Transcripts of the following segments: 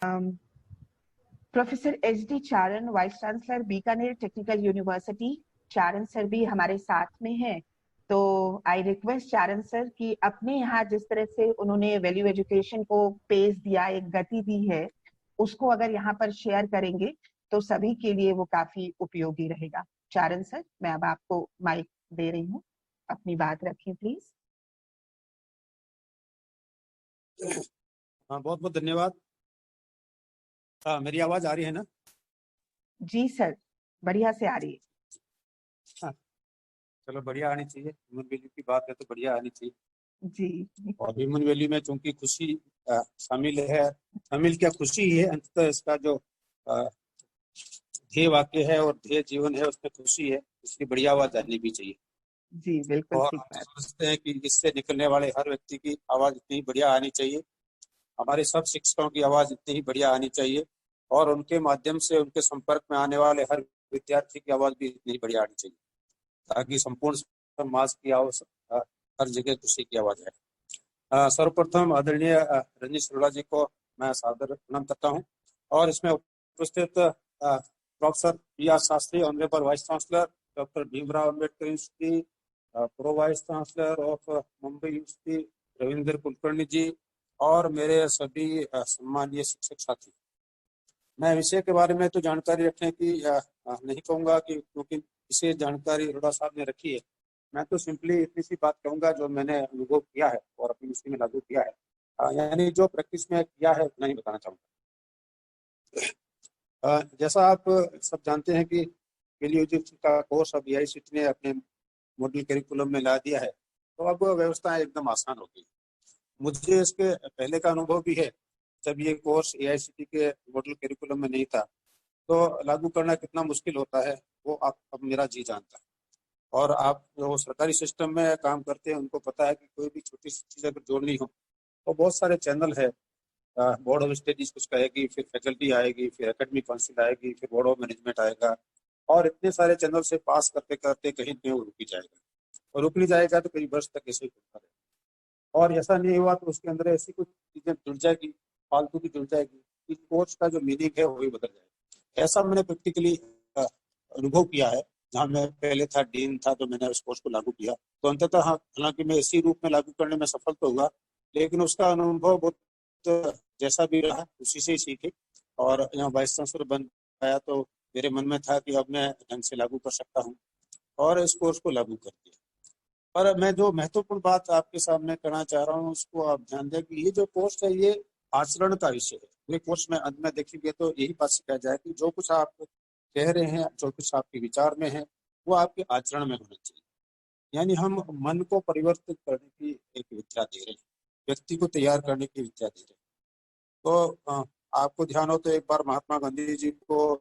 Professor H D Charan, vice chancellor Bikaner technical university. Charan sir भी हमारे साथ में हैं। तो आई रिक्वेस्ट चारण सर कि अपने यहाँ जिस तरह से उन्होंने वैल्यू एजुकेशन को पेस दिया, एक गति दी है, उसको अगर यहाँ पर शेयर करेंगे तो सभी के लिए वो काफी उपयोगी रहेगा। चारण सर, मैं अब आपको माइक दे रही हूँ, अपनी बात रखें प्लीज। हाँ, बहुत बहुत धन्यवाद। मेरी आवाज आ रही है ना? जी सर, बढ़िया से आ रही है। हाँ, चलो बढ़िया आनी चाहिए। ह्यूमन वैल्यू की बात है तो बढ़िया आनी चाहिए जी। और ह्यूमन वैल्यू में चूंकि खुशी शामिल है, शामिल क्या खुशी ही है, अंततः इसका जो ध्येय वाक्य है और ध्येय जीवन है उसमें खुशी है, इसकी बढ़िया आवाज आनी भी चाहिए। जी बिल्कुल और ठीक हम बात। समझते हैं कि इससे निकलने वाले हर व्यक्ति की आवाज इतनी बढ़िया आनी चाहिए, हमारे सब शिक्षकों की आवाज इतनी ही बढ़िया आनी चाहिए और उनके माध्यम से उनके संपर्क में आने वाले हर विद्यार्थी की आवाज भी इतनी ही बढ़िया आनी चाहिए ताकि संपूर्ण समाज की आवाज हर जगह खुशी की आवाज है। सर्वप्रथम आदरणीय रंजीत सरोड़ा जी को मैं सादर प्रणाम करता हूँ और इसमें उपस्थित professor P R Shastri, honourable vice chancellor doctor Bhimrao Ambedkar university, pro vice chancellor of Mumbai university Ravindra Kulkarni ji और मेरे सभी सम्मानीय शिक्षक साथी। मैं विषय के बारे में तो जानकारी रखने की नहीं कहूँगा कि क्योंकि विशेष जानकारी अरोड़ा साहब ने रखी है। मैं तो सिंपली इतनी सी बात कहूँगा जो मैंने अनुभव किया है और अपनी यूनिवर्सिटी में लागू किया है, यानी जो प्रैक्टिस में किया है उतना ही बताना चाहूँगा। जैसा आप सब जानते हैं कि वैल्यू एजुकेशन का कोर्स अब AICTE ने अपने मॉडल करिकुलम में ला दिया है, तो अब व्यवस्था एकदम आसान हो गई। मुझे इसके पहले का अनुभव भी है, जब ये कोर्स AICTE के मॉडल करिकुलम में नहीं था तो लागू करना कितना मुश्किल होता है वो आप अब मेरा जी जानता है। और आप जो सरकारी सिस्टम में काम करते हैं उनको पता है कि कोई भी छोटी सी चीज़ अगर जोड़नी हो तो बहुत सारे चैनल है। बोर्ड ऑफ स्टडीज कुछ कहेगी, फिर फैकल्टी आएगी, फिर एकेडमिक काउंसिल आएगी, फिर बोर्ड ऑफ मैनेजमेंट आएगा और इतने सारे चैनल से पास करते करते कहीं पे वो रुक ही जाएगा और रुक नहीं जाएगा तो कई वर्ष तक ऐसे ही होता रहेगा। और ऐसा नहीं हुआ तो उसके अंदर ऐसी कुछ चीजें जुड़ जाएगी, फालतू की जुड़ जाएगी, इस कोर्स का जो मीनिंग है वही बदल जाएगा। ऐसा मैंने प्रैक्टिकली अनुभव किया है। जहाँ मैं पहले था डीन था तो मैंने उस कोर्स को लागू किया तो अंततः हालांकि मैं इसी रूप में लागू करने में सफल तो हुआ, लेकिन उसका अनुभव बहुत जैसा भी रहा उसी से ही सीखे और यहाँ वाइस चांसलर बन पाया तो मेरे मन में था कि अब मैं ढंग से लागू कर सकता हूँ और इस कोर्स को लागू कर दिया। पर मैं जो महत्वपूर्ण बात आपके सामने करना चाह रहा हूँ उसको आप ध्यान दें कि ये जो कोर्स है ये आचरण का विषय है। ये कोर्स में अंत में देखेंगे तो यही बात सिखाया जाए कि जो कुछ आप कह रहे हैं, जो कुछ आपके विचार में है वो आपके आचरण में होना चाहिए। यानी हम मन को परिवर्तित करने की एक विद्या दे रहे हैं, व्यक्ति को तैयार करने की विद्या दे रहे हैं। तो आपको ध्यान हो तो एक बार महात्मा गांधी जी को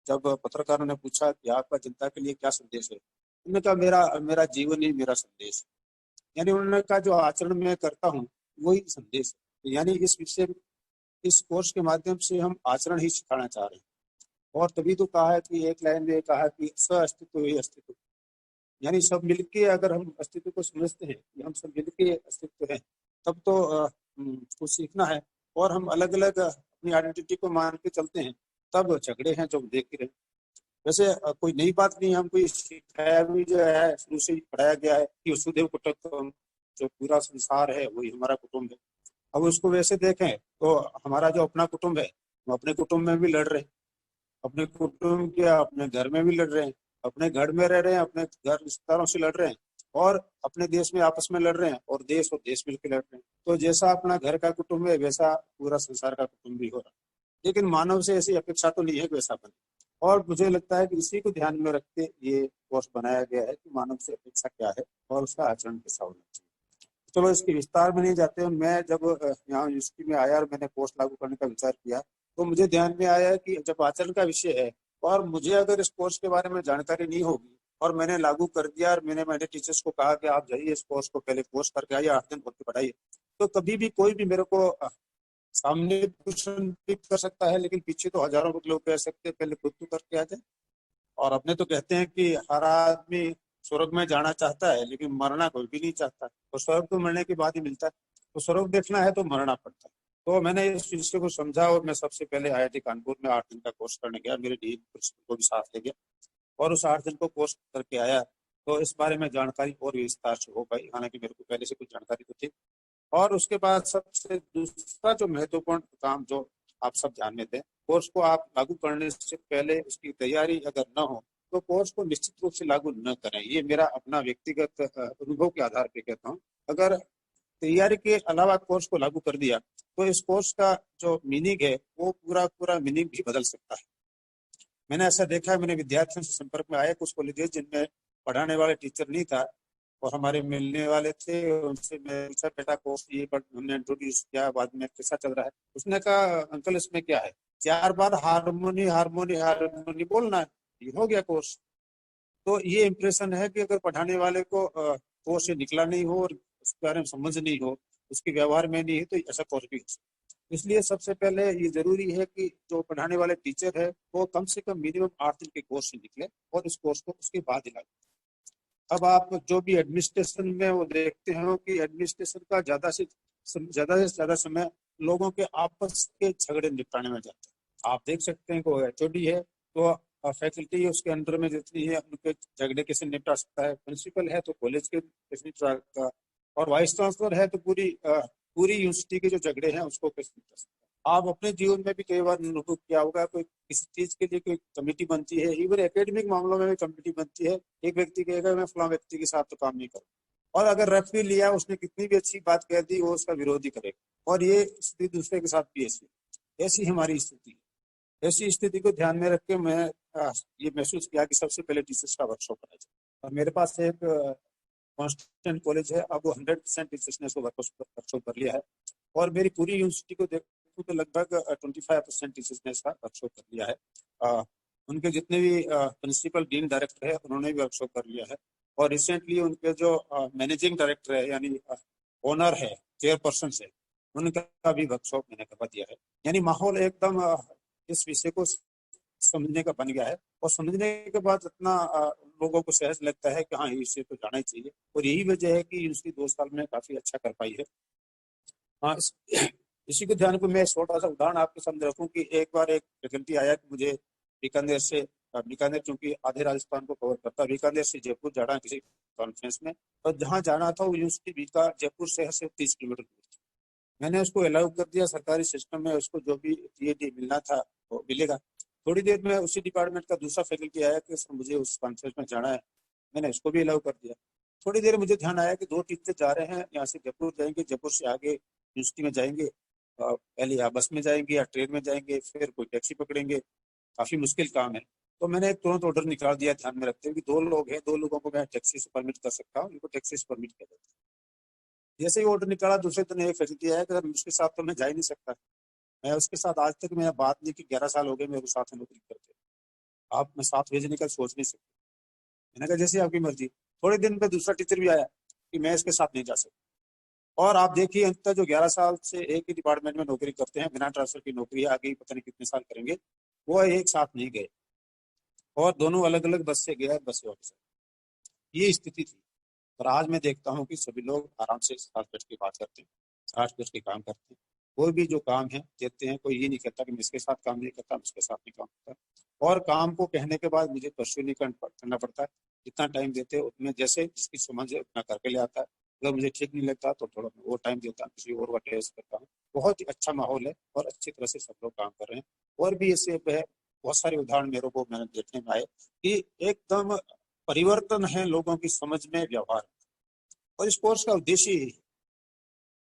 जब पत्रकारों ने पूछा कि आपका जनता के लिए क्या संदेश है, उन्होंने कहा मेरा मेरा जीवन ही मेरा संदेश है। यानी उन्होंने कहा जो आचरण में करता हूँ वही संदेश है। यानी इस विषय इस कोर्स के माध्यम से हम आचरण ही सिखाना चाह रहे हैं और तभी तो कहा है कि एक लाइन में कहा कि स्व अस्तित्व ही अस्तित्व। यानी सब मिलके अगर हम अस्तित्व को समझते हैं कि हम सब मिलके अस्तित्व है तब तो कुछ सीखना है। और हम अलग अलग अपनी आइडेंटिटी को मान के चलते हैं तब झगड़े हैं जो देख रहे हैं। वैसे कोई नई बात नहीं, हम कोई सिखाया भी जो है शुरू से ही पढ़ाया गया है कि वसुधैव कुटुंबकम, जो पूरा संसार है वही हमारा कुटुंब है। अब उसको वैसे देखें तो हमारा जो अपना कुटुंब है हम अपने कुटुंब में भी लड़ रहे हैं, अपने कुटुंब के अपने घर में भी लड़ रहे हैं, अपने घर में रह रहे हैं, अपने घर रिश्तेदारों से लड़ रहे हैं और अपने देश में आपस में लड़ रहे हैं और देश मिलकर लड़ रहे हैं। तो जैसा अपना घर का कुटुंब है वैसा पूरा संसार का कुटुंब भी हो रहा है, लेकिन मानव से ऐसी अपेक्षा तो नहीं है कि वैसा बने। और मुझे लगता है कि इसी को ध्यान में रखते ये कोर्स बनाया गया है कि मानव से अपेक्षा क्या है और उसका आचरण कैसा होना चाहिए। चलो इसके विस्तार में नहीं जाते। मैं जब यहाँ यूनिवर्सिटी में आया और मैंने कोर्स लागू करने का विचार किया तो मुझे ध्यान में आया कि जब आचरण का विषय है और मुझे अगर इस कोर्स के बारे में जानकारी नहीं होगी और मैंने लागू कर दिया और मैंने टीचर्स को कहा कि आप जाइए इस कोर्स को पहले कोर्स करके आइए, 8 दिन होते पढ़ाइए, तो कभी भी कोई भी मेरे को सामने क्वेश्चन भी कर सकता है लेकिन पीछे तो हजारों लोग कह सकते हैं पहले खुद तो करके आ जाए। और अपने तो कहते हैं कि हर आदमी स्वर्ग में जाना चाहता है लेकिन मरना कोई भी नहीं चाहता, तो स्वर्ग तो मरने के बाद ही मिलता है। तो स्वर्ग देखना है तो मरना पड़ता है। तो मैंने इस विषय को समझा और मैं सबसे पहले IIT कानपुर में 8 दिन का कोर्स करने गया। मेरे डीन प्रिंसिपल को भी साथ ले गया और उस 8 दिन को कोर्स करके आया। तो इस बारे में जानकारी और विस्तार से हो पाई, हालांकि मेरे को पहले से कुछ जानकारी तो थी। और उसके बाद सबसे दूसरा जो महत्वपूर्ण काम जो आप सब ध्यान में दें, कोर्स को आप लागू करने से पहले उसकी तैयारी अगर न हो तो कोर्स को निश्चित रूप से लागू न करें। ये मेरा अपना व्यक्तिगत अनुभव के आधार पर कहता हूँ। अगर तैयारी के अलावा कोर्स को लागू कर दिया तो इस कोर्स का जो मीनिंग है वो पूरा मीनिंग भी बदल सकता है। मैंने ऐसा देखा है, मैंने विद्यार्थियों से संपर्क में आए कुछ कॉलेजेस जिनमें पढ़ाने वाले टीचर नहीं था और हमारे मिलने वाले थे। उनसे मैं पूछा बेटा कोर्स ये हमने इंट्रोड्यूस किया, बाद में कैसा चल रहा है? उसने कहा अंकल इसमें क्या है, 4 बार हारमोनी हारमोनी हारमोनी बोलना है, ये हो गया कोर्स। तो ये इम्प्रेशन है कि अगर पढ़ाने वाले को कोर्स से निकला नहीं हो और उसके बारे में समझ नहीं हो, उसके व्यवहार में नहीं है, तो ऐसा कोर्स भी हो सकता है। इसलिए सबसे पहले ये जरूरी है कि जो पढ़ाने वाले टीचर है वो कम से कम मिनिमम 8 दिन के कोर्स से निकले और इस कोर्स को उसके बाद ही लागू। अब आप जो भी एडमिनिस्ट्रेशन में वो देखते हो कि एडमिनिस्ट्रेशन का ज्यादा समय लोगों के आपस के झगड़े निपटाने में जाता है। आप देख सकते हैं को HOD है तो फैकल्टी उसके अंडर में जितनी है उनके झगड़े कैसे निपटा सकता है, प्रिंसिपल है तो कॉलेज के कैसे निपटा, और वाइस चांसलर है तो पूरी यूनिवर्सिटी के जो झगड़े हैं उसको कैसे निपटा सकता है। आप अपने जीवन में भी कई बार अनुभव किया होगा, कोई किसी चीज के लिए कोई कमेटी बनती है, इवन एकेडमिक मामलों में भी कमेटी बनती है। एक व्यक्ति कहेगा मैं फलां व्यक्ति के साथ तो काम नहीं करूँ, और अगर रेफरी लिया उसने कितनी भी अच्छी बात कह दी वो उसका विरोध ही करेगा, और ये स्थिति दूसरे के साथ भी ऐसी हमारी स्थिति है। ऐसी स्थिति को ध्यान में रख के मैं ये महसूस किया कि सबसे पहले टीचर्स का वर्कशॉप कराया जाए। और मेरे पास एक कॉन्स्टेंट कॉलेज है, अब वो 100% टीचर्स ने उसको वर्कशॉप कर लिया है, और मेरी पूरी यूनिवर्सिटी को देखूं तो लगभग 25% टीचर्स ने इसका वर्कशॉप कर लिया है। उनके जितने भी प्रिंसिपल डीन डायरेक्टर है उन्होंने भी वर्कशॉप कर लिया है, और रिसेंटली उनके जो मैनेजिंग डायरेक्टर है यानी ओनर है, चेयरपर्सन है, उनका भी वर्कशॉप मैंने करवा दिया है। यानी माहौल एकदम इस विषय को समझने का बन गया है, और समझने के बाद इतना लोगों को सहज लगता है कि हाँ इसे तो जाना ही चाहिए, और यही वजह है कि यूनिवर्सिटी 2 साल में काफी अच्छा कर पाई है। हाँ, इसी को ध्यान में मैं छोटा सा उदाहरण आपके सामने रखूं कि एक बार एक फैकल्टी आया कि मुझे बीकानेर चूंकि आधे राजस्थान को कवर करता, बीकानेर से जयपुर जाना किसी कॉन्फ्रेंस में, और जहाँ जाना था वो यूनिवर्सिटी जयपुर शहर से 30 किलोमीटर दूर थी। मैंने उसको अलाउ कर दिया, सरकारी सिस्टम में उसको जो भी TAD मिलना था वो मिलेगा। थोड़ी देर में उसी डिपार्टमेंट का दूसरा फैकल्टी आया कि सर मुझे उस कॉन्फ्रेंस में जाना है, मैंने उसको भी अलाउ कर दिया। थोड़ी देर मुझे ध्यान आया कि 2 टीचर जा रहे हैं, यहाँ से जयपुर जाएंगे, जयपुर से आगे यूनिवर्सिटी में जाएंगे, पहले या बस में जाएंगे या ट्रेन में जाएंगे, फिर कोई टैक्सी पकड़ेंगे, काफी मुश्किल काम है। तो मैंने एक तुरंत ऑर्डर निकाल दिया ध्यान में रखते हुए कि 2 लोग हैं, 2 लोगों को मैं टैक्सी से परमिट कर सकता हूँ, इनको टैक्सी से परमिट किया जाता है। जैसे ही ऑर्डर निकाला दूसरे दिन एक फैकल्टी आया कि उसके साथ तो मैं जा ही नहीं सकता, मैं उसके साथ आज तक मैंने बात नहीं की, 11 साल हो गए मेरे साथ में नौकरी करते, आप मैं साथ भेजने का सोच नहीं सकते। मैंने कहा जैसे आपकी मर्जी। थोड़े दिन पे दूसरा टीचर भी आया कि मैं इसके साथ नहीं जा सकता, और आप देखिए अंततः जो 11 साल से एक ही डिपार्टमेंट में नौकरी करते हैं, बिना ट्रांसफर की नौकरी आगे पता नहीं कितने साल करेंगे, वो एक साथ नहीं गए, और दोनों अलग अलग बस से गया, बस से वापस। ये स्थिति थी। और आज मैं देखता हूँ कि सभी लोग आराम से साथ बैठ के बात करते हैं, साथ बैठ के काम करते हैं, कोई भी जो काम है देते हैं, कोई ये नहीं कहता कि मैं इसके साथ काम नहीं करता, उसके साथ नहीं काम करता। और काम को कहने के बाद मुझे परस्यू नहीं करना पड़ता है, जितना टाइम देते हैं उतने, जैसे जिसकी समझ है उतना करके ले आता है। अगर मुझे ठीक नहीं लगता तो थोड़ा और टाइम देता हूँ, किसी और का टेस्ट करता हूँ। बहुत ही अच्छा माहौल है और अच्छी तरह से सब लोग काम कर रहे हैं। और भी ऐसे बहुत सारे उदाहरण मेरे को मैंने देखने में आए कि एकदम परिवर्तन है लोगों की समझ में, व्यवहार। और इस कोर्स का उद्देश्य यही है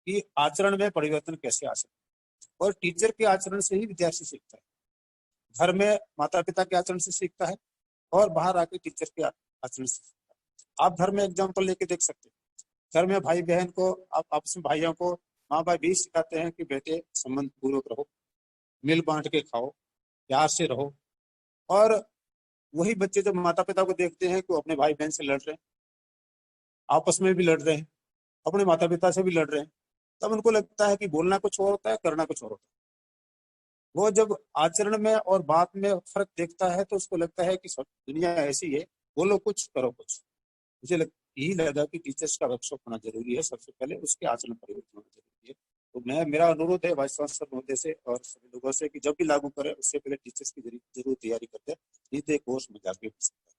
कि आचरण में परिवर्तन कैसे आ सकता है, और टीचर के आचरण से ही विद्यार्थी सीखता है। घर में माता पिता के आचरण से सीखता है, और बाहर आके टीचर के आचरण से सीखता है। आप घर में एग्जाम्पल लेके देख सकते हैं, घर में भाई बहन को, आप आपस में भाइयों को माँ बाप भी सिखाते हैं कि बेटे संबंध पूर्वक रहो, मिल बांट के खाओ, प्यार से रहो। और वही बच्चे जब माता पिता को देखते हैं कि वो अपने भाई बहन से लड़ रहे हैं, आपस में भी लड़ रहे हैं, अपने माता पिता से भी लड़ रहे हैं, तब उनको लगता है कि बोलना कुछ और होता है, करना कुछ और होता है। वो जब आचरण में और बात में फर्क देखता है तो उसको लगता है कि सब दुनिया ऐसी है, बोलो कुछ करो कुछ। यही लगा कि टीचर्स का वर्कशॉप होना जरूरी है, सबसे पहले उसके आचरण परिवर्तन होना जरूरी है। तो मेरा अनुरोध है वाइस चांसलर महोदय से और सभी लोगों से कि जब भी लागू करें उससे पहले टीचर्स की जरूर तैयारी करते हैं, नहीं तो कोर्स में जाके हो सकता है।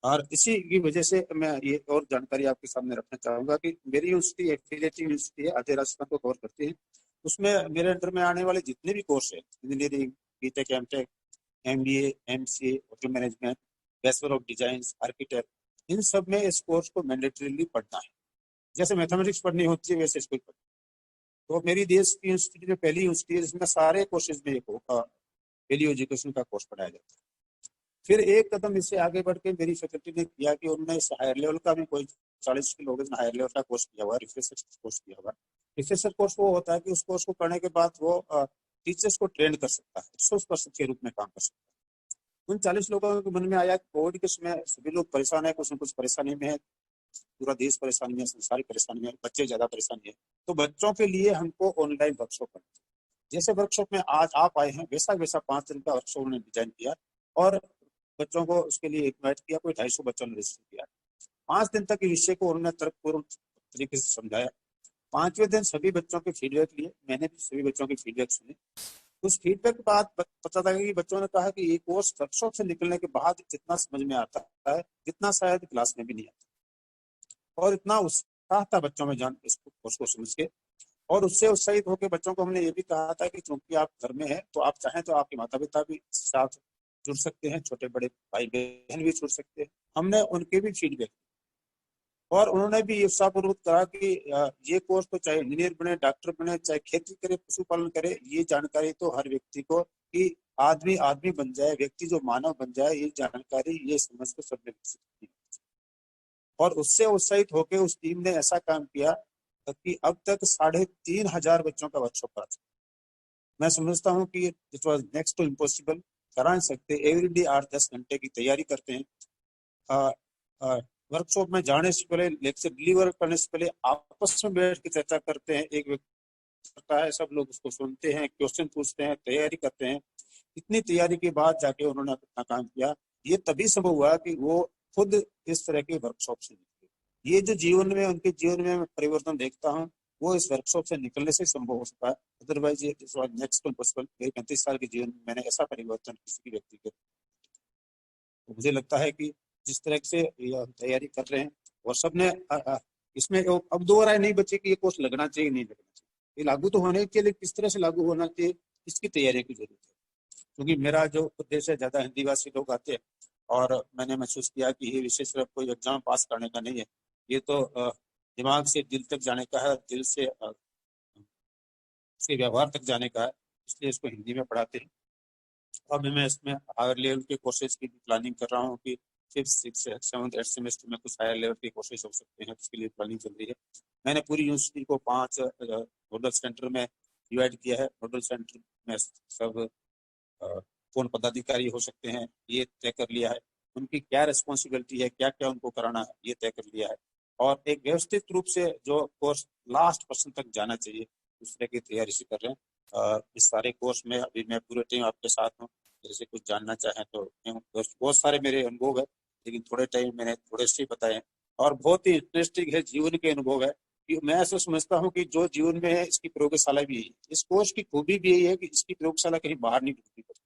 और इसी की वजह से मैं ये और जानकारी आपके सामने रखना चाहूंगा कि मेरी यूनिवर्सिटी एफिलिएटिव यूनिवर्सिटी है, आधे राजस्थान को कवर करती है। उसमें मेरे अंडर में आने वाले जितने भी कोर्स है, engineering, BTech, MTech, MBA, MCA, hotel management, bachelor of design, architect, इन सब में इस कोर्स को मैंडेटरीली पढ़ना है। जैसे मैथमेटिक्स पढ़नी होती है वैसे इसको पढ़ना। तो मेरी देश की यूनिवर्सिटी में पहली यूनिवर्सिटी है जिसमें सारे कोर्सेज में एक वैल्यू एजुकेशन का कोर्स पढ़ाया जाता है। फिर एक कदम इससे आगे बढ़ के मेरी फैकल्टी ने किया कि उन्होंने इस हायर लेवल का भी कोई 40 के लोगों ने हायर लेवल का कोर्स किया हुआ, रिफ्रेशर कोर्स किया हुआ। रिफ्रेशर कोर्स वो होता है कि उस कोर्स को करने के बाद वो टीचर्स को ट्रेन कर सकता है, रिसोर्स पर्सन के रूप में काम कर सकता है। उन 40 लोगों के मन में आया कोविड के समय सभी लोग परेशान है, कुछ न कुछ परेशानी में है, पूरा देश परेशानी में, संसारी परेशानी में, बच्चे ज्यादा परेशानी है। तो बच्चों के लिए हमको ऑनलाइन वर्कशॉप करना, जैसे वर्कशॉप में आज आप आए हैं वैसा वैसा 5 दिन का वर्कशॉप उन्होंने डिजाइन किया और बच्चों को उसके लिए इन्वाइट किया। कोई 250 बच्चों ने रजिस्टर किया। 5 दिन तक विषय को उन्होंने तर्कपूर्ण तरीके से समझाया। 5वें दिन सभी बच्चों के फीडबैक लिए, मैंने भी सभी बच्चों के फीडबैक सुने। उस फीडबैक के बाद पता लगा कि बच्चों ने कहा कि ये कोर्स वर्कशॉप से निकलने के बाद जितना समझ में आता है जितना शायद क्लास में भी नहीं आता। और इतना उत्साह था बच्चों में जान इस कोर्स को समझ के। और उससे उत्साहित होकर बच्चों को हमने ये भी कहा था कि क्योंकि आप घर में हैं तो आप चाहें तो आपके माता पिता भी साथ जुड़ सकते हैं, छोटे बड़े भाई बहन भी जुड़ सकते हैं। हमने उनके भी फीडबैक और उन्होंने भी उत्साहपूर्वक कहा कि ये कोर्स तो चाहे इंजीनियर बने, डॉक्टर बने, चाहे खेती करे, पशुपालन करे, ये जानकारी तो हर व्यक्ति को कि आदमी आदमी बन जाए, व्यक्ति जो मानव बन जाए, ये जानकारी ये समझ को सबने विकसित की। और उससे उत्साहित होकर उस टीम ने ऐसा काम किया कि अब तक 3500 बच्चों का वर्कशॉप करा। मैं समझता हूँ कि it was next to impossible, करा नहीं सकते। एवरीडे 8-10 घंटे की तैयारी करते हैं। वर्कशॉप में जाने से पहले, लेक्चर डिलीवर करने से पहले आपस में बैठ के चर्चा करते हैं। एक व्यक्ति करता है, सब लोग उसको सुनते हैं, क्वेश्चन पूछते हैं, तैयारी करते हैं। इतनी तैयारी के बाद जाके उन्होंने अपना काम किया। ये तभी संभव हुआ कि वो खुद इस तरह के वर्कशॉप से निकले। ये जो जीवन में उनके जीवन में मैं परिवर्तन देखता हूँ वो इस वर्कशॉप से निकलने से संभव हो सका है। अदरवाइज ये नेक्स्ट पॉसिबल। मेरे 35 साल के जीवन में मैंने ऐसा परिवर्तन किसी भी व्यक्ति के, तो मुझे लगता है कि जिस तरह से तैयारी कर रहे हैं और सबने इसमें अब दो राय नहीं बची कि ये कोर्स लगना चाहिए नहीं लगना चाहिए। ये लागू तो होने के लिए किस तरह से लागू होना चाहिए इसकी तैयारी की जरूरत है। क्योंकि मेरा जो उद्देश्य है, ज्यादा हिंदी भाषी लोग आते हैं और मैंने महसूस किया कि ये विषय सिर्फ कोई एग्जाम पास करने का नहीं है, ये तो दिमाग से दिल तक जाने का है, दिल से उसके व्यवहार तक जाने का है। इसलिए इसको हिंदी में पढ़ाते हैं। अब मैं इसमें हायर लेवल के कोर्सेज की प्लानिंग कर रहा हूँ कि 5th, 6th, 7th, 8th semester में कुछ हायर लेवल के कोर्सेज हो सकते हैं, उसके लिए प्लानिंग चल रही है। मैंने पूरी यूनिवर्सिटी को 5 नोडल सेंटर में डिवाइड किया है। नोडल सेंटर में सब कौन पदाधिकारी हो सकते हैं ये तय कर लिया है, उनकी क्या रिस्पॉन्सिबिलिटी है, क्या क्या उनको कराना है ये तय कर लिया है। और एक व्यवस्थित रूप से जो कोर्स लास्ट पर्सन तक जाना चाहिए उस तरह की तैयारी से कर रहे हैं। इस सारे कोर्स में अभी मैं पूरे टाइम आपके साथ हूँ। जैसे कुछ जानना चाहें तो बहुत सारे मेरे अनुभव है, लेकिन थोड़े टाइम मैंने थोड़े से बताए और बहुत ही इंटरेस्टिंग है, जीवन के अनुभव है। मैं ऐसा समझता हूँ कि जो जीवन में है इसकी प्रयोगशाला भी है। इस कोर्स की खूबी भी यही है कि इसकी प्रयोगशाला कहीं बाहर नहीं ढूंढनी पड़ती,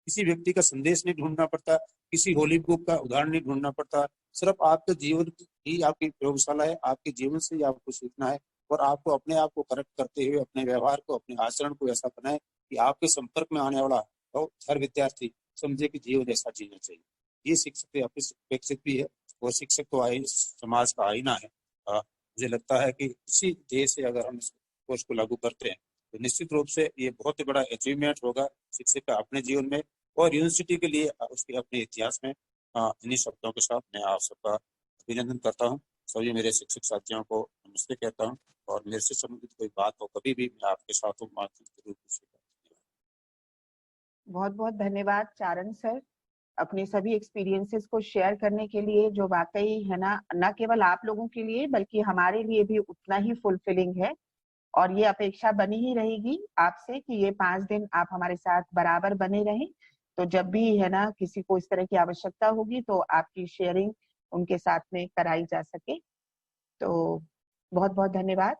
किसी व्यक्ति का संदेश नहीं ढूंढना पड़ता, किसी होली बुक का उदाहरण नहीं ढूंढना पड़ता। सिर्फ आपके जीवन ही आपकी प्रयोगशाला है, आपके जीवन से ही आपको सीखना है और आपको अपने आप को करेक्ट करते हुए अपने व्यवहार को, अपने आचरण को ऐसा बनाए कि आपके संपर्क में आने वाला तो हर विद्यार्थी समझे कि जीवन ऐसा जीना चाहिए। ये शिक्षक अपेक्षित भी है और शिक्षक तो समाज का आईना है। मुझे लगता है कि इसी ध्येय से अगर हम इस कोर्स को लागू करते हैं तो निश्चित रूप से ये बहुत ही बड़ा अचीवमेंट होगा शिक्षक का अपने जीवन में और यूनिवर्सिटी के लिए उसके अपने इतिहास में। इन्हीं शब्दों के साथ मैं आप सबका अभिनंदन करता हूँ। सभी मेरे शिक्षक साथियों को नमस्ते कहता हूँ और मेरे से संबंधित कोई बात हो कभी भी मैं आपके साथ हूँ। जरूर पूछिएगा। बहुत बहुत धन्यवाद चारण सर, अपने सभी एक्सपीरियंसेस को शेयर करने के लिए, जो वाकई है ना, न केवल आप लोगों के लिए बल्कि हमारे लिए भी उतना ही फुलफिलिंग है। और ये अपेक्षा बनी ही रहेगी आपसे कि ये 5 दिन आप हमारे साथ बराबर बने रहें। तो जब भी है ना किसी को इस तरह की आवश्यकता होगी तो आपकी शेयरिंग उनके साथ में कराई जा सके। तो बहुत बहुत धन्यवाद।